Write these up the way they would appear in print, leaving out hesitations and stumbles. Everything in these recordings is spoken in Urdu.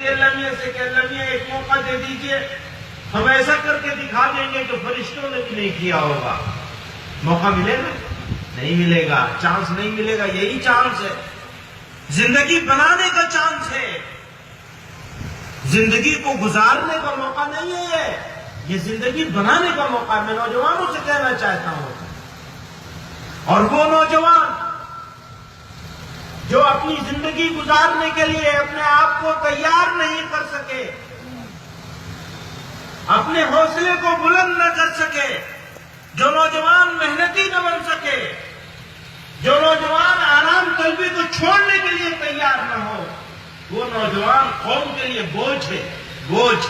اللہ میاں سے کہ اللہ میاں ایک موقع دے دیجئے، ہم ایسا کر کے دکھا دیں گے کہ فرشتوں نے بھی نہیں کیا ہوگا۔ موقع ملے گا؟ نہیں ملے گا، چانس نہیں ملے گا۔ یہی چانس ہے، زندگی بنانے کا چانس ہے، زندگی کو گزارنے کا موقع نہیں ہے، یہ زندگی بنانے کا موقع ہے۔ میں نوجوانوں سے کہنا چاہتا ہوں، اور وہ نوجوان جو اپنی زندگی گزارنے کے لیے اپنے آپ کو تیار نہیں کر سکے، اپنے حوصلے کو بلند نہ کر سکے، جو نوجوان محنتی نہ بن سکے، جو نوجوان آرام طلبی کو چھوڑنے کے لیے تیار نہ ہو، وہ نوجوان قوم کے لیے بوجھ ہے، بوجھ۔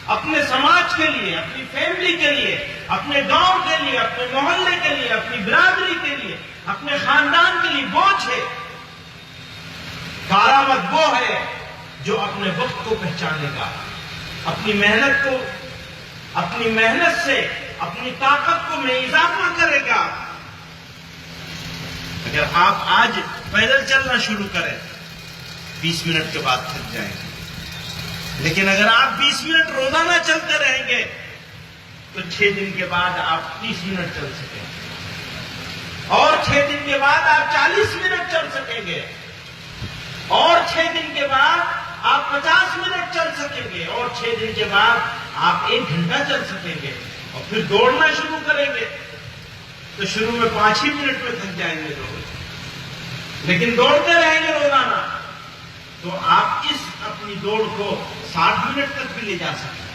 اپنے سماج کے لیے، اپنی فیملی کے لیے، اپنے گاؤں کے لیے، اپنے محلے کے لیے، اپنی برادری کے لیے، اپنے خاندان کے لیے بوجھ ہے۔ کارآمد وہ ہے جو اپنے وقت کو پہچانے گا، اپنی محنت کو، اپنی محنت سے اپنی طاقت کو میں اضافہ کرے گا۔ اگر آپ آج پیدل چلنا شروع کریں 20 منٹ کے بعد تھک جائیں گے، لیکن اگر آپ 20 منٹ روزانہ چلتے رہیں گے تو 6 دن کے بعد آپ 30 منٹ چل سکیں گے، اور 6 دن کے بعد آپ 40 منٹ چل سکیں گے، اور 6 دن کے بعد آپ 50 منٹ چل سکیں گے، اور 6 دن کے بعد آپ 1 گھنٹہ چل سکیں گے، اور پھر دوڑنا شروع کریں گے تو شروع میں 5 ہی منٹ میں تھک جائیں گے روز، لیکن دوڑتے رہیں گے روزانہ تو آپ اس اپنی دوڑ کو 60 منٹ تک بھی لے جا سکتے ہیں۔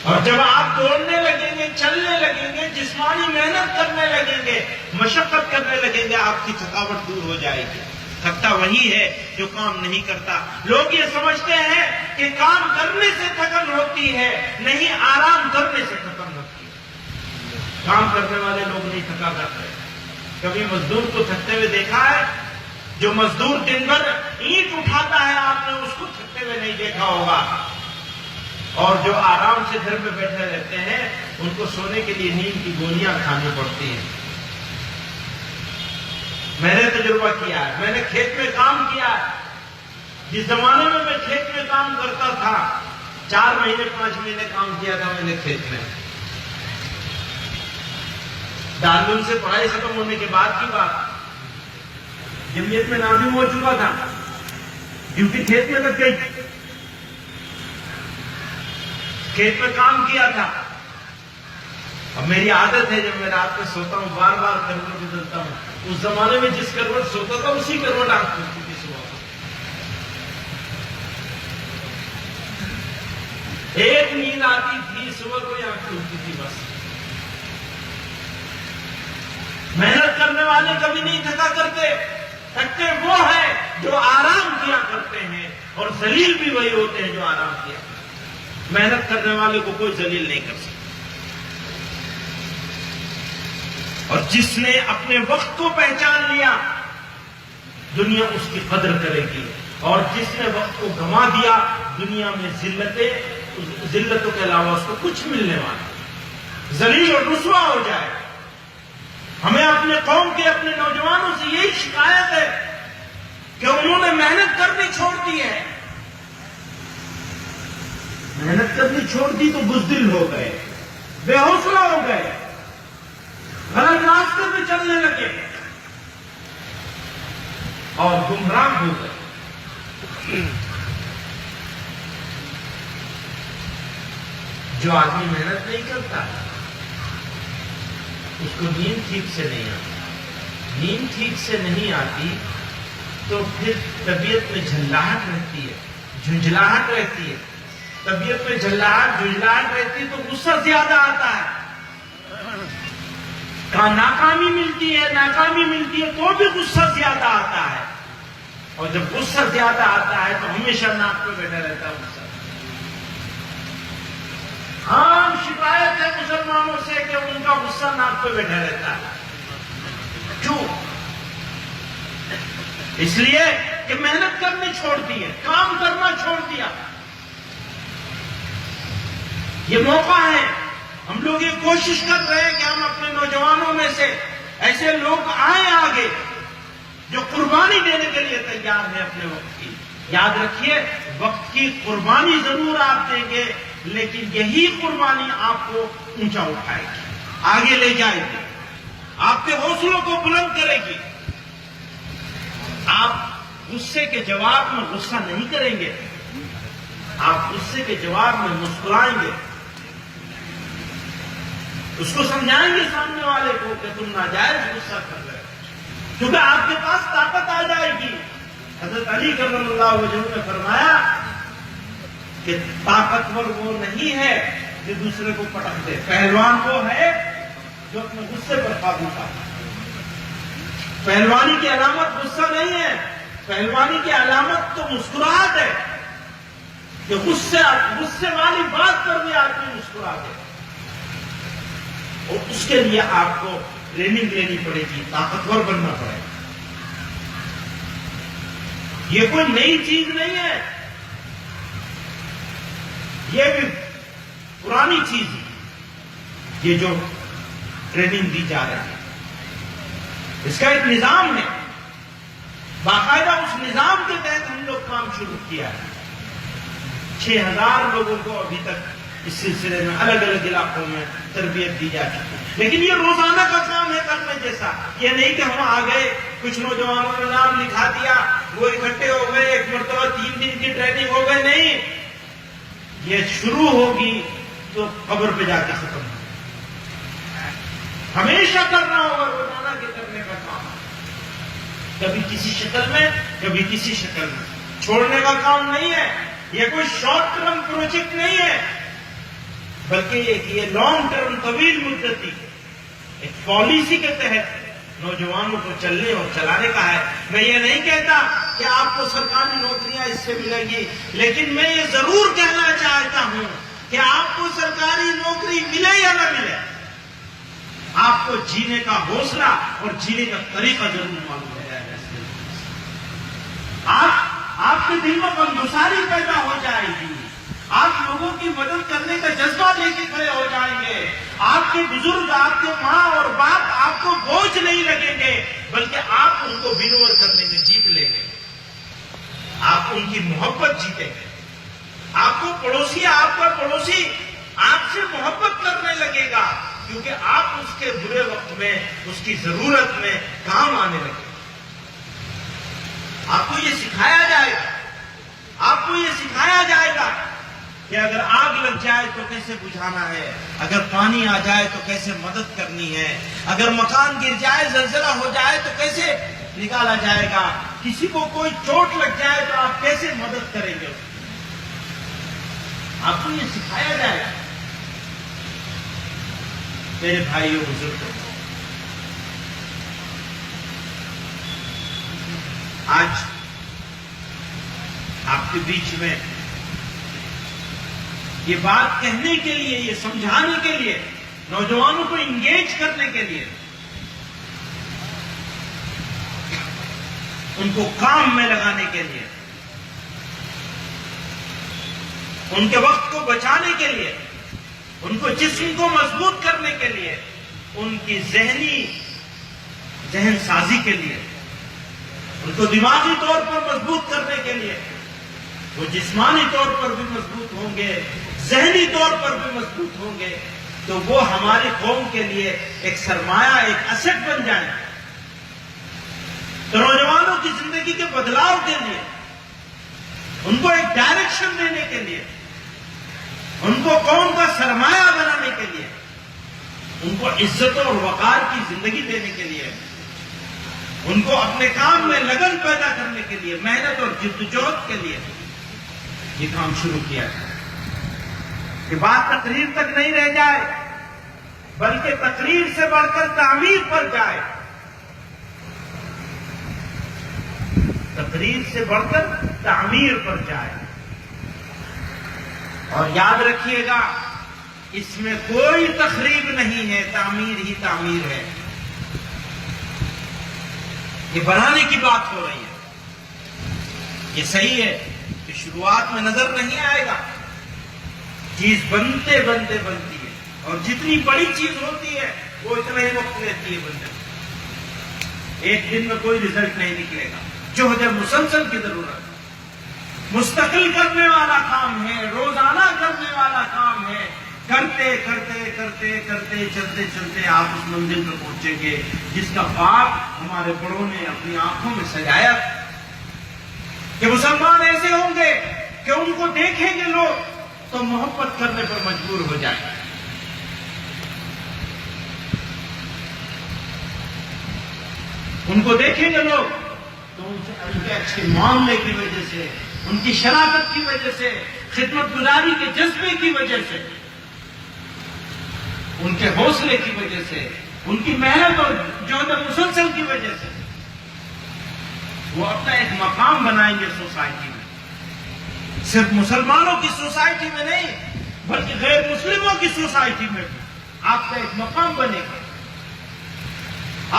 اور جب آپ دوڑنے لگیں گے، چلنے لگیں گے، جسمانی محنت کرنے لگیں گے، مشقت کرنے لگیں گے، آپ کی تھکاوٹ دور ہو جائے گی۔ تھکتا وہی ہے جو کام نہیں کرتا۔ لوگ یہ سمجھتے ہیں کہ کام کرنے سے تھکن ہوتی ہے، نہیں، آرام کرنے سے تھکن ہوتی ہے۔ کام کرنے والے لوگ نہیں تھکا کرتے۔ کبھی مزدور کو تھکتے ہوئے دیکھا ہے؟ جو مزدور دن بھر اینٹ اٹھاتا ہے، آپ نے اس کو تھکتے ہوئے نہیں دیکھا ہوگا۔ اور جو آرام سے گھر میں بیٹھے رہتے ہیں، ان کو سونے کے لیے نیند کی گولیاں کھانی پڑتی ہیں۔ میں نے تجربہ کیا ہے، میں نے کھیت میں کام کیا ہے۔ جس زمانے میں میں کھیت میں کام کرتا تھا، 4 مہینے 5 مہینے کام کیا تھا میں نے کھیت میں۔ دارالعلوم سے پڑھائی ختم ہونے کے بعد کی بات، جمعیت میں نازم ہو چکا تھا، ڈیوٹی کھیت میں لگ گئی، کھیت میں کام کیا تھا۔ اب میری عادت ہے جب میں رات میں سوتا ہوں بار بار کروٹ بدلتا ہوں۔ اس زمانے میں جس کروٹ سوتا تھا اسی کروٹ آنکھ کھلتی تھی صبح کو۔ ایک نیند آتی تھی، صبح کو ہی آنکھ کھلتی تھی بس۔ محنت کرنے والے کبھی نہیں تھکا کرتے، تھکتے وہ ہیں جو آرام کیا کرتے ہیں، اور ذلیل بھی وہی ہوتے ہیں جو آرام کیا کرتے ہیں۔ محنت کرنے والے کو کوئی ذلیل نہیں کر سکتا، اور جس نے اپنے وقت کو پہچان لیا دنیا اس کی قدر کرے گی، اور جس نے وقت کو گنوا دیا دنیا میں ذلتوں کے علاوہ اس کو کچھ ملنے والا، ذلیل اور رسوا ہو جائے۔ ہمیں اپنے قوم کے، اپنے نوجوانوں سے یہی شکایت ہے کہ انہوں نے محنت کرنی چھوڑ دی ہے، محنت کرنی چھوڑ دی تو بزدل ہو گئے، بے حوصلہ ہو گئے، غلط راستے پہ چلنے لگے اور گمراہ ہو گئے۔ جو آدمی محنت نہیں کرتا اس کو نیند ٹھیک سے نہیں آتی، نیند ٹھیک سے نہیں آتی تو پھر طبیعت میں جھنجھلاہٹ رہتی ہے، جھنجھلاہٹ رہتی ہے، طبیعت میں جھنجھلاہٹ رہتی ہے تو غصہ زیادہ آتا ہے، ناکامی ملتی ہے تو بھی غصہ زیادہ آتا ہے، اور جب غصہ زیادہ آتا ہے تو ہمیشہ ناک پہ بیٹھا رہتا ہے غصہ۔ عام شکایت ہے مسلمانوں سے کہ ان کا غصہ ناک پہ بیٹھا رہتا ہے۔ کیوں؟ اس لیے کہ محنت کرنی چھوڑ دی ہے، کام کرنا چھوڑ دیا۔ یہ موقع ہے، ہم لوگ یہ کوشش کر رہے ہیں کہ ہم اپنے نوجوانوں میں سے ایسے لوگ آئیں آگے جو قربانی دینے کے لیے تیار ہیں اپنے وقت کی۔ یاد رکھیے وقت کی قربانی ضرور آپ دیں گے، لیکن یہی قربانی آپ کو اونچا اٹھائے گی، آگے لے جائے گی، آپ کے حوصلوں کو بلند کرے گی۔ آپ غصے کے جواب میں غصہ نہیں کریں گے، آپ غصے کے جواب میں مسکرائیں گے، اس کو سمجھائیں گے سامنے والے کو کہ تم ناجائز غصہ کر رہے ہو، کیونکہ آپ کے پاس طاقت آ جائے گی۔ حضرت علی کرم اللہ وجہہ نے فرمایا کہ طاقتور وہ نہیں ہے جو دوسرے کو پٹک دے، پہلوان وہ ہے جو اپنے غصے پر قابو پائے۔ پہلوانی کی علامت غصہ نہیں ہے، پہلوانی کی علامت تو مسکراہٹ ہے کہ غصے والی بات پر بھی آدمی مسکرا دے، اور اس کے لیے آپ کو ٹریننگ لینی پڑے گی، طاقتور بننا پڑے گا۔ یہ کوئی نئی چیز نہیں ہے، یہ بھی پرانی چیز ہے، یہ جو ٹریننگ دی جا رہی ہے اس کا ایک نظام ہے، باقاعدہ اس نظام کے تحت ہم لوگ کام شروع کیا ہے۔ 6000 لوگوں کو ابھی تک اس سلسلے میں الگ الگ علاقوں میں تربیت دی جا چکی ہے، لیکن یہ روزانہ کا کام ہے کرنے جیسا، یہ نہیں کہ ہم آ گئے، کچھ نوجوانوں نے نام لکھا دیا، وہ اکٹھے ہو گئے، ایک مرتبہ 3 دن کی ٹریننگ ہو گئے، نہیں، یہ شروع ہوگی تو قبر پہ جا کے ختم ہوگی، ہمیشہ کرنا ہوگا، روزانہ کے کرنے کا کام، کبھی کسی شکل میں کبھی کسی شکل میں، چھوڑنے کا کام نہیں ہے، یہ کوئی شارٹ ٹرم پروجیکٹ نہیں ہے، بلکہ یہ لانگ ٹرم طویل مدتی ایک پالیسی کے تحت نوجوانوں کو چلنے اور چلانے کا ہے۔ میں یہ نہیں کہتا کہ آپ کو سرکاری نوکریاں اس سے ملیں گی، لیکن میں یہ ضرور کہنا چاہتا ہوں کہ آپ کو سرکاری نوکری ملے یا نہ ملے، آپ کو جینے کا حوصلہ اور جینے کا طریقہ ضرور معلوم ہو جائے گا۔ آپ کے دل میں غمگساری پیدا ہو جائے گی، آپ لوگوں کی مدد کرنے کا جذبہ لے کے کھڑے ہو جائیں گے، آپ کے بزرگ، آپ کے ماں اور باپ آپ کو بوجھ نہیں لگیں گے، بلکہ آپ ان کو ونور کرنے میں جیت لیں گے، آپ ان کی محبت جیتیں گے، آپ کو پڑوسی، آپ کا پڑوسی آپ سے محبت کرنے لگے گا، کیونکہ آپ اس کے برے وقت میں، اس کی ضرورت میں کام آنے لگے۔ آپ کو یہ سکھایا جائے گا، آپ کو یہ سکھایا جائے گا کہ اگر آگ لگ جائے تو کیسے بجھانا ہے، اگر پانی آ جائے تو کیسے مدد کرنی ہے، اگر مکان گر جائے، زلزلہ ہو جائے تو کیسے نکالا جائے گا، کسی کو کوئی چوٹ لگ جائے تو آپ کیسے مدد کریں گے، آپ کو یہ سکھایا جائے گا۔ میرے بھائیوں بزرگوں، آج آپ کے بیچ میں یہ بات کہنے کے لیے، یہ سمجھانے کے لیے، نوجوانوں کو انگیج کرنے کے لیے، ان کو کام میں لگانے کے لیے، ان کے وقت کو بچانے کے لیے، ان کو جسم کو مضبوط کرنے کے لیے، ان کی ذہن سازی کے لیے، ان کو دماغی طور پر مضبوط کرنے کے لیے، وہ جسمانی طور پر بھی مضبوط ہوں گے، ذہنی طور پر بھی مضبوط ہوں گے، تو وہ ہماری قوم کے لیے ایک سرمایہ، ایک ایسٹ بن جائیں گے۔ تو نوجوانوں کی زندگی کے بدلاؤ کے لیے، ان کو ایک ڈائریکشن دینے کے لیے، ان کو قوم کا سرمایہ بنانے کے لیے، ان کو عزت اور وقار کی زندگی دینے کے لیے، ان کو اپنے کام میں لگن پیدا کرنے کے لیے، محنت اور جدوجہد کے لیے یہ کام شروع کیا ہے کہ بات تقریر تک نہیں رہ جائے، بلکہ تقریر سے بڑھ کر تعمیر پر جائے، تقریر سے بڑھ کر تعمیر پر جائے۔ اور یاد رکھیے گا، اس میں کوئی تخریب نہیں ہے، تعمیر ہی تعمیر ہے۔ یہ بنانے کی بات ہو رہی ہے، یہ صحیح ہے کہ شروعات میں نظر نہیں آئے گا، چیز بنتے بنتے بنتی ہے، اور جتنی بڑی چیز ہوتی ہے وہ اتنا ہی وقت لیتی ہے بننے میں، ایک دن میں کوئی رزلٹ نہیں نکلے گا، جہد مسلسل کی ضرورت ہے۔ مستقل کرنے والا کام ہے، روزانہ کرنے والا کام ہے۔ کرتے کرتے کرتے کرتے چلتے چلتے آپ اس منزل پہ پہنچیں گے جس کا خواب ہمارے بڑوں نے اپنی آنکھوں میں سجایا کہ مسلمان ایسے ہوں گے کہ ان کو دیکھیں گے لوگ تو محبت کرنے پر مجبور ہو جائیں گے۔ ان کو دیکھیں گے لوگ تو ان کے اچھے معاملے کی وجہ سے، ان کی شرافت کی وجہ سے، خدمت گزاری کے جذبے کی وجہ سے، ان کے حوصلے کی وجہ سے، ان کی محنت اور جہد مسلسل کی وجہ سے وہ اپنا ایک مقام بنائیں گے سوسائٹی میں۔ صرف مسلمانوں کی سوسائٹی میں نہیں بلکہ غیر مسلموں کی سوسائٹی میں بھی آپ کا ایک مقام بنے گا۔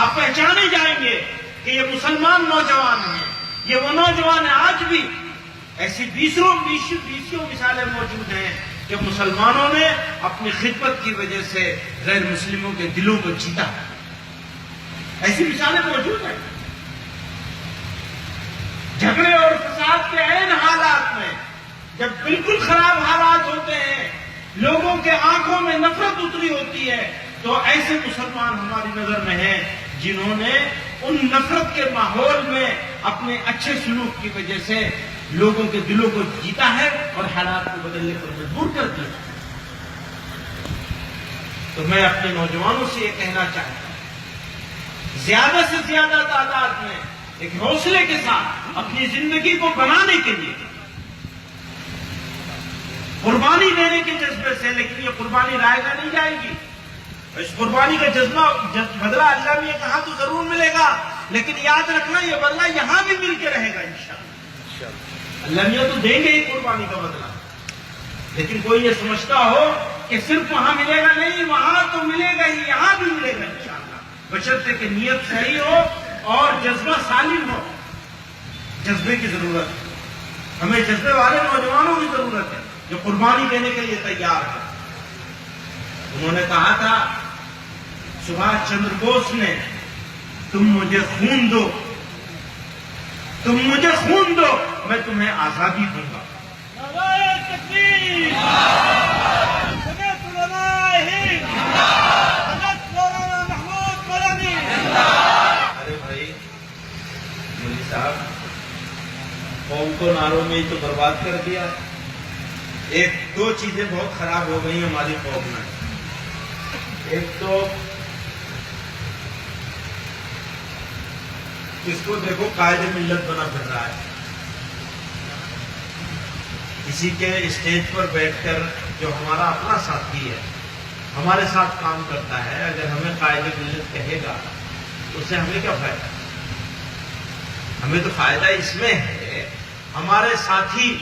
آپ پہچانے جائیں گے کہ یہ مسلمان نوجوان ہیں، یہ وہ نوجوان ہیں۔ آج بھی ایسی بیسوں مثالیں موجود ہیں کہ مسلمانوں نے اپنی خدمت کی وجہ سے غیر مسلموں کے دلوں کو جیتا۔ ایسی مثالیں موجود ہیں۔ جھگڑے اور فساد کے عین حالات میں جب بالکل خراب حالات ہوتے ہیں، لوگوں کے آنکھوں میں نفرت اتری ہوتی ہے، تو ایسے مسلمان ہماری نظر میں ہیں جنہوں نے ان نفرت کے ماحول میں اپنے اچھے سلوک کی وجہ سے لوگوں کے دلوں کو جیتا ہے اور حالات کو بدلنے پر مجبور کر دیا۔ تو میں اپنے نوجوانوں سے یہ کہنا چاہتا ہوں، زیادہ سے زیادہ تعداد میں ایک حوصلے کے ساتھ اپنی زندگی کو بنانے کے لیے قربانی دینے کے جذبے سے، لیکن یہ قربانی رائے گا نہیں جائے گی۔ اس قربانی کا جذبہ بدلہ اللہ نے کہا تو ضرور ملے گا، لیکن یاد رکھنا یہ بدلہ یہاں بھی مل کے رہے گا انشاءاللہ۔ اللہ میاں تو دیں گے ہی قربانی کا بدلہ، لیکن کوئی یہ سمجھتا ہو کہ صرف وہاں ملے گا، نہیں، وہاں تو ملے گا ہی، یہاں بھی ملے گا انشاءاللہ، بشرطے کہ نیت صحیح ہو اور جذبہ سالم ہو۔ جذبے کی ضرورت ہے، ہمیں جذبے والے نوجوانوں کی ضرورت ہے جو قربانی دینے کے لیے تیار ہے۔ انہوں نے کہا تھا سبھاش چندر بوس نے، تم مجھے خون دو، تم مجھے خون دو، میں تمہیں آزادی دوں گا۔ نعرہ تکبیر، سمیت علماء ہند، حضرت مولانا محمود مدنی۔ ارے بھائی مولوی صاحب، قوم کو نعروں میں ہی تو برباد کر دیا۔ ایک دو چیزیں بہت خراب ہو گئی ہماری قوم میں۔ ایک تو اس کو دیکھو قائد ملت بنا پھر رہا ہے، کسی کے اسٹیج پر بیٹھ کر جو ہمارا اپنا ساتھی ہے، ہمارے ساتھ کام کرتا ہے، اگر ہمیں قائد ملت کہے گا تو اس سے ہمیں کیا فائدہ؟ ہمیں تو فائدہ اس میں ہے ہمارے ساتھی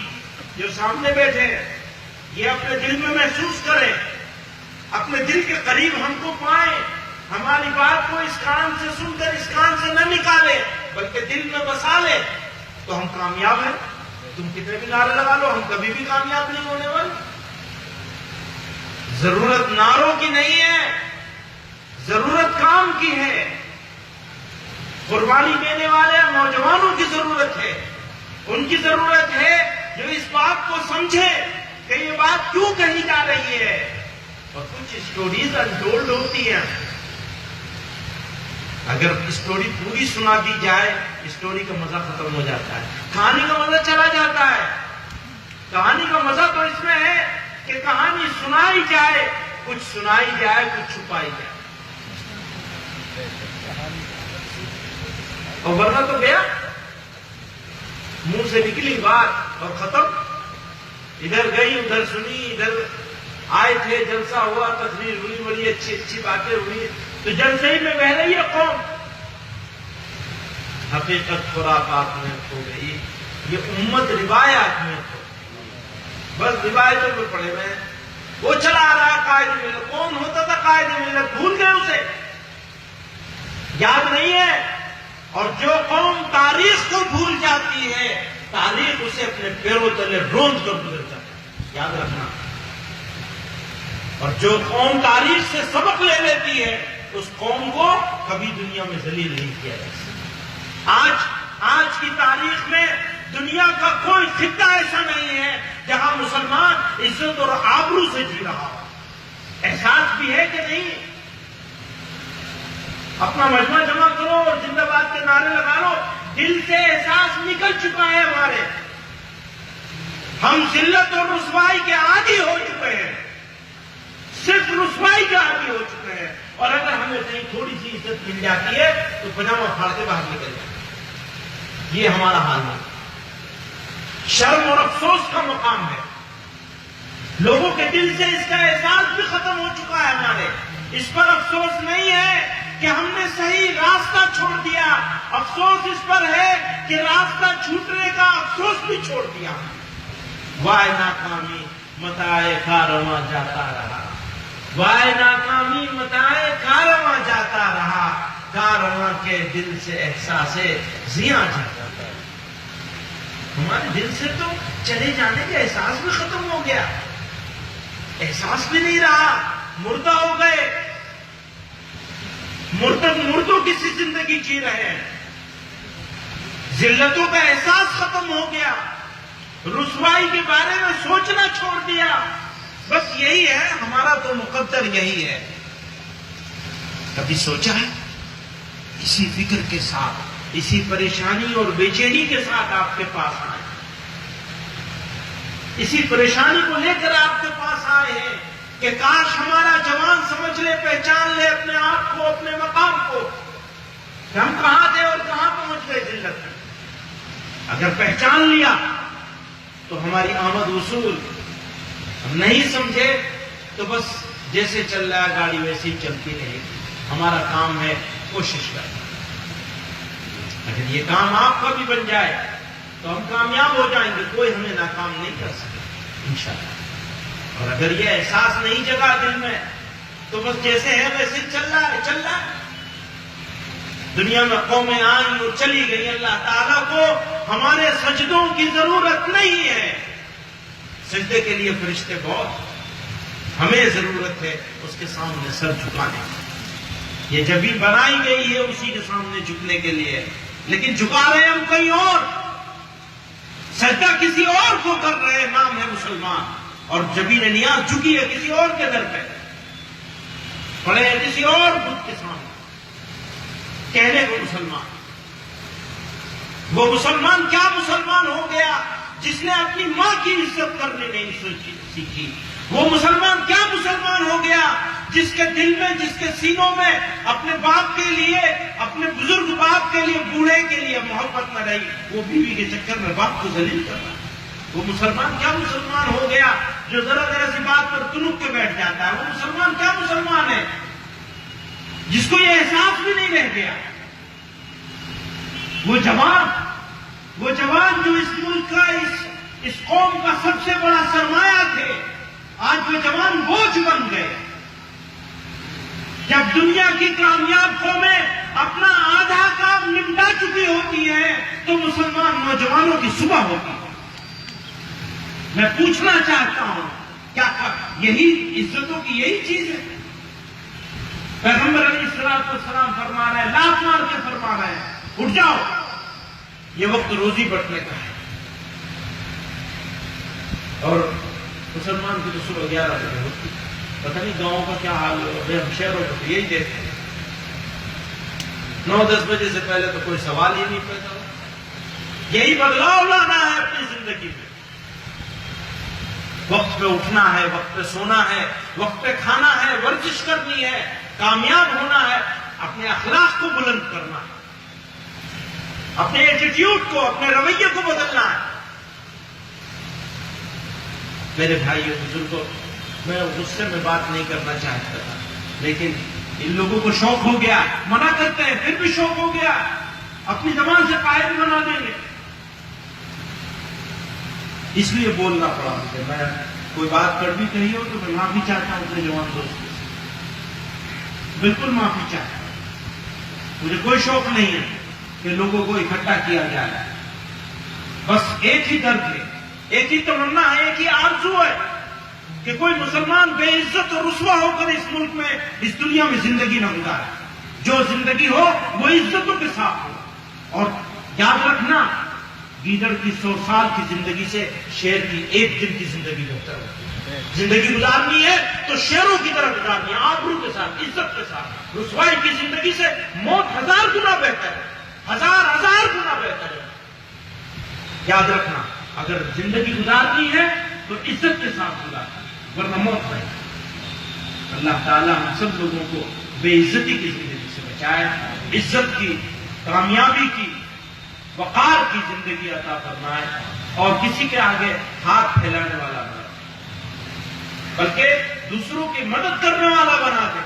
جو سامنے بیٹھے ہیں یہ اپنے دل میں محسوس کریں، اپنے دل کے قریب ہم کو پائیں، ہماری بات کو اس کان سے سن کر اس کان سے نہ نکالے بلکہ دل میں بسا لے، تو ہم کامیاب ہیں۔ تم کتنے بھی نعرے لگا لو، ہم کبھی بھی کامیاب نہیں ہونے والے۔ ضرورت نعروں کی نہیں ہے، ضرورت کام کی ہے۔ قربانی دینے والے نوجوانوں کی ضرورت ہے، ان کی ضرورت ہے جو اس بات کو سمجھے کہ یہ بات کیوں کہی جا رہی ہے۔ اور کچھ اسٹوریز انٹولڈ ہوتی ہیں، اگر اسٹوری پوری سنا دی جائے اسٹوری کا مزہ ختم ہو جاتا ہے، کہانی کا مزہ چلا جاتا ہے۔ کہانی کا مزہ تو اس میں ہے کہ کہانی سنائی جائے، کچھ سنائی جائے، کچھ چھپائی جائے، اور ورنہ تو گیا منہ سے نکلی بات اور ختم۔ ادھر گئی، ادھر سنی، ادھر آئے تھے، جلسہ ہوا، تقریر ہوئی، بڑی اچھی اچھی باتیں ہوئی، تو جلسے ہی میں بہ رہی ہے قوم، حقیقت خرافات میں کھو گئی، یہ امت روایات میں کھو گئی، بس روایتوں میں پڑے ہوئے۔ وہ چلا آ رہا ہے قائد ملت، کون ہوتا تھا قائد ملت؟ بھول گئے، اسے یاد نہیں ہے۔ اور جو قوم تاریخ کو بھول جاتی ہے، تاریخ اسے اپنے پیروں تلے روند کر گزر جاتا ہے، یاد رکھنا۔ اور جو قوم تاریخ سے سبق لے لیتی ہے اس قوم کو کبھی دنیا میں ذلیل نہیں کیا جا سکتا۔ آج کی تاریخ میں دنیا کا کوئی خطہ ایسا نہیں ہے جہاں مسلمان عزت اور آبرو سے جی رہا ہو. احساس بھی ہے کہ نہیں؟ اپنا مجمع جمع کرو اور زندہ باد کے نعرے لگا لو. دل سے احساس نکل چکا ہے ہمارے. ہم ذلت اور رسوائی کے عادی ہو چکے ہیں. صرف رسوائی کے عادی ہو چکے ہیں. اور اگر ہمیں کہیں تھوڑی سی عزت مل جاتی ہے تو پجامہ پھاڑ کے باہر نکل جاتے ہیں. یہ ہمارا حال ہے. شرم اور افسوس کا مقام ہے. لوگوں کے دل سے اس کا احساس بھی ختم ہو چکا ہے ہمارے. اس پر افسوس نہیں ہے کہ ہم نے صحیح راستہ چھوڑ دیا. افسوس اس پر ہے کہ راستہ چھوٹنے کا افسوس بھی چھوڑ دیا. وائے ناکامی متائے کارواں جاتا رہا. وائے ناکامی متائے کارواں جاتا رہا. کارواں کے دل سے احساس زیاں جاتا ہے. ہمارے دل سے تو چلے جانے کا احساس بھی ختم ہو گیا. احساس بھی نہیں رہا. مردہ ہو گئے. مردوں کی سی زندگی جی رہے ہیں. ذلتوں کا احساس ختم ہو گیا. رسوائی کے بارے میں سوچنا چھوڑ دیا. بس یہی ہے ہمارا تو مقدر یہی ہے. کبھی سوچا ہے اسی فکر کے ساتھ اسی پریشانی اور بے چینی کے ساتھ آپ کے پاس آئے. اسی پریشانی کو لے کر آپ کے پاس آئے ہیں کہ کاش ہمارا جوان سمجھ لے, پہچان لے اپنے آپ کو, اپنے مقام کو, کہ ہم کہاں تھے اور کہاں پہنچ گئے ذلت میں. اگر پہچان لیا تو ہماری آمد وصول. ہم نہیں سمجھے تو بس جیسے چل رہا ہے گاڑی ویسے ہی چلتی رہے گی. ہمارا کام ہے کوشش کرنا. اگر یہ کام آپ کا بھی بن جائے تو ہم کامیاب ہو جائیں گے. کوئی ہمیں ناکام نہیں کر سکے انشاءاللہ. اور اگر یہ احساس نہیں جگا دل میں تو بس جیسے ہے ویسے چل رہا ہے. دنیا میں قومیں آئیں اور چلی گئی. اللہ تعالیٰ کو ہمارے سجدوں کی ضرورت نہیں ہے. سجدے کے لیے فرشتے بہت. ہمیں ضرورت ہے اس کے سامنے سر جھکانے کی. یہ جبھی بنائی گئی ہے اسی کے سامنے جھکنے کے لیے, لیکن جھکا رہے ہم کہیں اور. سجدہ کسی اور کو کر رہے. نام ہے مسلمان اور جبین نیاز جھکی ہے کسی اور کے در پہ. پڑے ہیں کسی اور بت کے سامنے. کہنے کو مسلمان. وہ مسلمان کیا مسلمان ہو گیا جس نے اپنی ماں کی عزت کرنے نہیں سیکھی. وہ مسلمان کیا مسلمان ہو گیا جس کے دل میں, جس کے سینوں میں اپنے باپ کے لیے, اپنے بزرگ باپ کے لیے, بوڑھے کے لیے محبت نہ رہی. وہ بیوی کے چکر میں باپ کو ذلیل کر رہا. وہ مسلمان کیا مسلمان ہو گیا جو ذرا ذرا سی بات پر تنک کے بیٹھ جاتا ہے. وہ مسلمان کیا مسلمان ہے جس کو یہ احساس بھی نہیں رہ گیا. وہ جوان جو اس ملک کا, اس قوم کا سب سے بڑا سرمایہ تھے, آج وہ جوان بوجھ بن گئے. جب دنیا کی کامیاب قومیں اپنا آدھا کام نمٹا چکی ہوتی ہیں تو مسلمان نوجوانوں کی صبح ہوتی ہے. میں پوچھنا چاہتا ہوں کیا یہی عزتوں کی یہی چیز ہے؟ پیغمبر علیہ السلام فرما رہے ہیں, لات مار کے فرما رہے ہیں, اٹھ جاؤ, یہ وقت روزی بٹنے کا ہے. اور مسلمان کی تو صبح 11 بجے ہوتی. پتہ نہیں گاؤں کا کیا حال ہو. ہم شہروں کو تو یہی دیکھتے ہیں 9-10 بجے سے پہلے تو کوئی سوال ہی نہیں پیدا ہو. یہی بدلاؤ لانا ہے اپنی زندگی میں. وقت پہ اٹھنا ہے, وقت پہ سونا ہے, وقت پہ کھانا ہے, ورزش کرنی ہے, کامیاب ہونا ہے, اپنے اخلاق کو بلند کرنا ہے, اپنے ایٹیٹیوڈ کو, اپنے رویے کو بدلنا ہے. میرے بھائیوں بزرگوں, میں غصے میں بات نہیں کرنا چاہتا تھا, لیکن ان لوگوں کو شوق ہو گیا, منع کرتے ہیں پھر بھی شوق ہو گیا, اپنی زبان سے قائد بنا دیں گے. اس لیے بولنا پڑا مجھے. میں کوئی بات کر بھی کہی ہو تو میں معافی چاہتا ہوں اپنے جوان دوستوں سے, بالکل معافی چاہتا ہوں. مجھے کوئی شوق نہیں ہے کہ لوگوں کو اکٹھا کیا جائے. بس ایک ہی درد ہے, ایک ہی تمنا ہے, ایک ہی آرزو ہے کہ کوئی مسلمان بے عزت اور رسوا ہو کر اس ملک میں, اس دنیا میں زندگی نہ گزارے. جو زندگی ہو وہ عزتوں کے ساتھ ہو. اور یاد رکھنا گیدڑ کی 100 سال کی زندگی سے شیر کی 1 دن کی زندگی بہتر ہوتی ہے۔ زندگی گزارنی ہے تو شیروں کی طرح گزارنی ہے، آبرو کے ساتھ، عزت کے ساتھ۔ رسوائی کی زندگی سے موت 1000 گنا بہتر ہے، 1000 گنا بہتر ہے۔ یاد رکھنا، اگر زندگی گزارنی ہے تو عزت کے ساتھ گزارنا، ورنہ موت بہتر۔ اللہ تعالیٰ ہم سب لوگوں کو بے عزتی کی زندگی سے بچائے، عزت کی، کامیابی کی، وقار کی زندگی عطا فرمائے، اور کسی کے آگے ہاتھ پھیلانے والا بنا دے، بلکہ دوسروں کی مدد کرنے والا بنا دے۔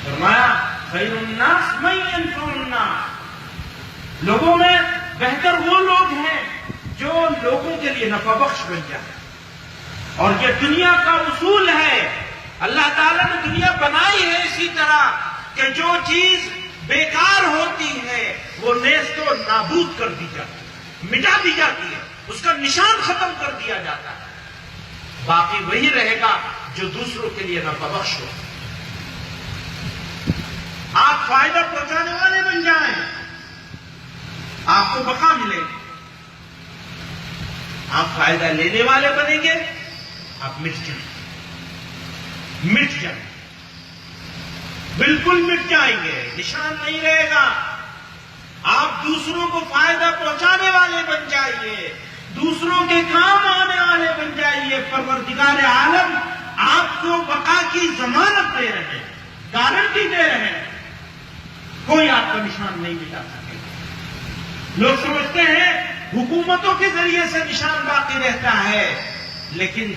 فرمایا خیر الناس من ينفع الناس، لوگوں میں بہتر وہ لوگ ہیں جو لوگوں کے لیے نفع بخش بن جائے۔ اور یہ دنیا کا اصول ہے، اللہ تعالیٰ نے دنیا بنائی ہے اسی طرح کہ جو چیز بیکار ہوتی ہے وہ نیست و نابود کر دی جاتی ہے، مٹا دی جاتی ہے، اس کا نشان ختم کر دیا جاتا ہے، باقی وہی رہے گا جو دوسروں کے لیے نفع بخش ہو۔ آپ فائدہ پہنچانے والے بن جائیں، آپ کو بقا ملے گی۔ آپ فائدہ لینے والے بنیں گے، آپ مٹ جائیں، بالکل مٹ جائیں گے، نشان نہیں رہے گا۔ آپ دوسروں کو فائدہ پہنچانے والے بن جائیے، دوسروں کے کام آنے والے بن جائیے۔ پروردگار عالم آپ کو بقا کی ضمانت دے رہے ہیں، گارنٹی دے رہے ہیں، کوئی آپ کا نشان نہیں مٹا سکے گا۔ لوگ سمجھتے ہیں حکومتوں کے ذریعے سے نشان باقی رہتا ہے، لیکن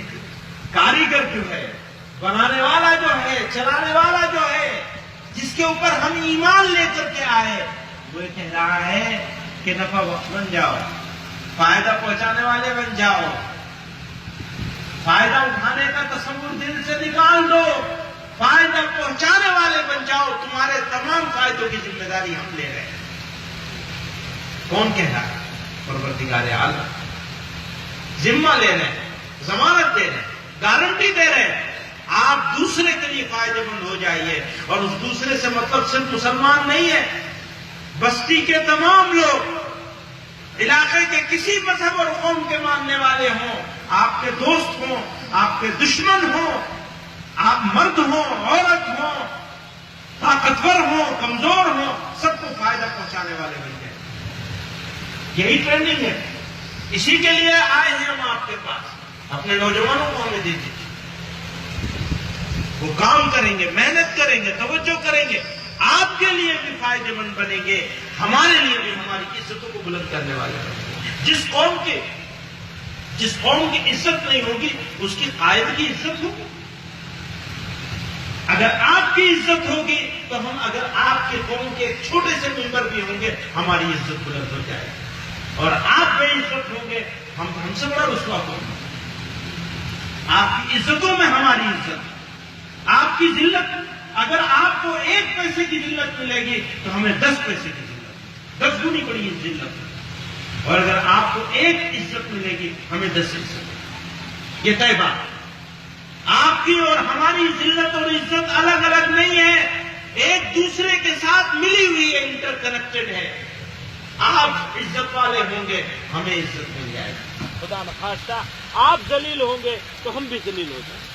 کاریگر جو ہے، بنانے والا جو ہے، چلانے والا جو ہے، جس کے اوپر ہم ایمان لے کر کے آئے، وہ کہہ رہا ہے کہ نفع بخش بن جاؤ، فائدہ پہنچانے والے بن جاؤ، فائدہ اٹھانے کا تصور دل سے نکال دو، فائدہ پہنچانے والے بن جاؤ، تمہارے تمام فائدوں کی ذمہ داری ہم لے رہے ہیں۔ کون کہہ رہا ہے؟ پروردگار عالم ذمہ لے رہے ہیں، ضمانت دے رہے ہیں، گارنٹی دے رہے ہیں۔ آپ دوسرے کے لیے فائدہ مند ہو جائیے، اور اس دوسرے سے مطلب صرف مسلمان نہیں ہے، بستی کے تمام لوگ، علاقے کے کسی مذہب اور قوم کے ماننے والے ہوں، آپ کے دوست ہوں، آپ کے دشمن ہوں، آپ مرد ہوں، عورت ہوں، طاقتور ہوں، کمزور ہوں، سب کو فائدہ پہنچانے والے بن جائیں۔ یہی ٹریننگ ہے، اسی کے لیے آئے ہیں ہم آپ کے پاس۔ اپنے نوجوانوں کو ہمیں دے دیجیے، وہ کام کریں گے، محنت کریں گے، توجہ کریں گے، آپ کے لیے بھی فائدے مند بنیں گے، ہمارے لیے بھی ہماری عزتوں کو بلند کرنے والے بنیں گے۔ جس قوم کی عزت نہیں ہوگی، اس کی قائد کی عزت ہوگی۔ اگر آپ کی عزت ہوگی تو ہم، اگر آپ کے قوم کے ایک چھوٹے سے ممبر بھی ہوں گے، ہماری عزت بلند ہو جائے گی، اور آپ بے عزت ہوں گے، ہم سے بڑا رسوا ہوگا۔ آپ کی عزتوں میں ہماری عزت، آپ کی ذلت، اگر آپ کو 1 پیسے کی ذلت ملے گی تو ہمیں 10 پیسے کی ذلت، 10 گنی بڑی ذلت، اور اگر آپ کو 1 عزت ملے گی ہمیں 10 عزت۔ یہ طے بات، آپ کی اور ہماری ذلت اور عزت الگ الگ نہیں ہے، ایک دوسرے کے ساتھ ملی ہوئی ہے، انٹر کنیکٹڈ ہے۔ آپ عزت والے ہوں گے، ہمیں عزت مل جائے گی۔ خدا نخواستہ آپ ذلیل ہوں گے تو ہم بھی ذلیل ہو جائیں گے۔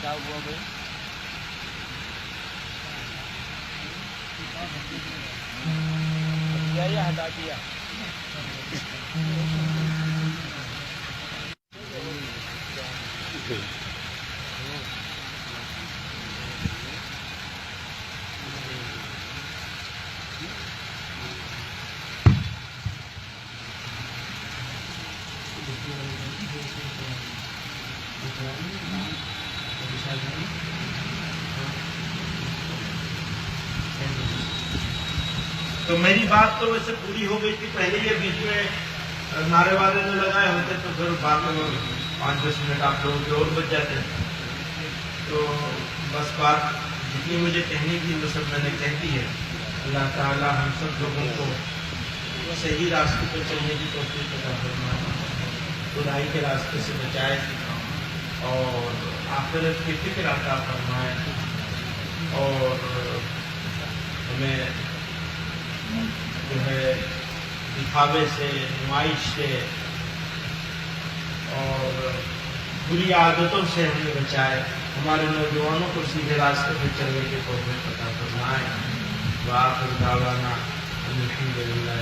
کیا ہوا بھائی؟ کیا ہٹا دیا؟ تو میری بات تو ویسے پوری ہو گئی تھی پہلے، یہ بیچ میں نعرے والے جو لگائے ہوتے تو پھر بعد میں 5-10 منٹ آپ لوگوں کے اور بچ جاتے ہیں۔ تو بس بات جتنی مجھے کہنی تھی وہ سب میں نے کہہ دی ہے۔ اللہ تعالی ہم سب لوگوں کو صحیح راستے پر چلنے کی توفیق عطا فرمائے، برائی کے راستے سے بچائے اور آخرت کی فکر عطا فرمائے، اور ہمیں جو ہے دکھاوے سے، نمائش سے اور بری عادتوں سے ہمیں بچائے، ہمارے نوجوانوں کو سیدھے راستے پہ چلنے کی توفیق عطا فرمائے۔ وآخر دعوانا الحمد للہ۔